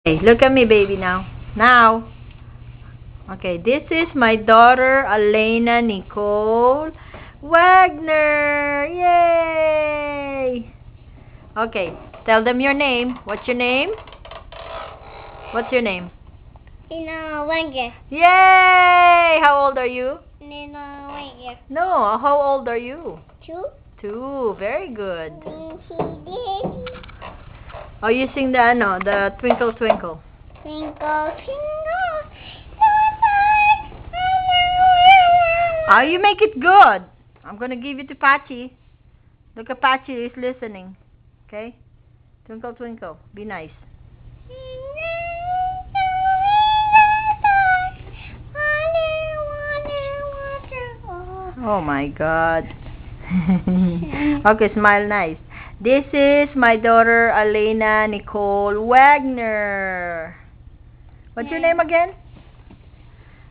Hey, look at me, baby, now. Now. Okay, this is my daughter, Elena Nicole Wagner. Yay! Okay, tell them your name. What's your name? What's your name? Elena Wagner. Yay! How old are you? Elena Wagner. No, how old are you? 2. 2. Very good. Twinkle, Oh, you sing the Twinkle Twinkle. twinkle. Oh, you make it good. I'm gonna give it to Pachi. Look at Pachi is listening. Okay? Twinkle Twinkle. Be nice. Oh my God. Okay, smile nice. This is my daughter, Elena Nicole Wagner. What's your name again?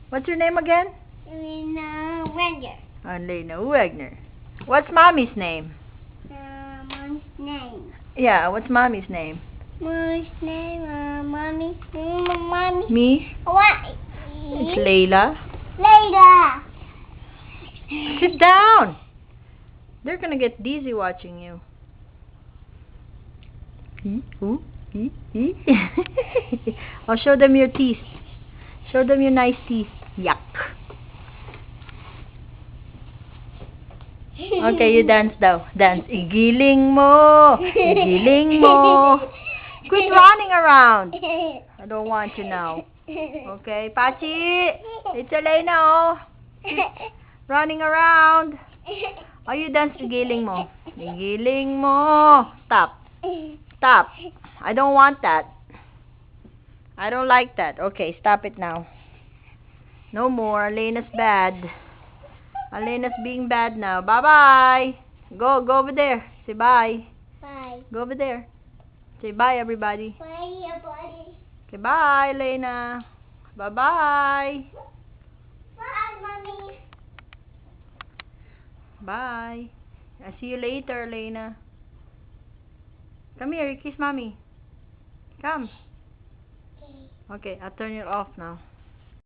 What's your name again? Elena Wagner. Elena Wagner. What's mommy's name? Mom's name. Yeah, what's mommy's name? Mom's name. Mommy. Mommy. Me? What? It's Layla. Later. Sit down. They're gonna get dizzy watching you. I'll show them your teeth. Show them your nice teeth. Yuck. Okay, you dance daw. Dance. Igiling mo. Igiling mo. Quit running around. I don't want you now. Okay, Pachi. It's Elena, oh. Running around. Oh, you dance igiling mo. Igiling mo. Stop. Stop. I don't want that. I don't like that. Okay, stop it now. No more. Elena's bad. Elena's being bad now. Bye-bye. Go over there. Say bye. Bye. Go over there. Say bye, everybody. Bye, everybody. Okay, bye, Elena. Bye-bye. Bye, Mommy. Bye. I'll see you later, Elena. Come here, kiss mommy. Come. Okay. Okay, I'll turn it off now.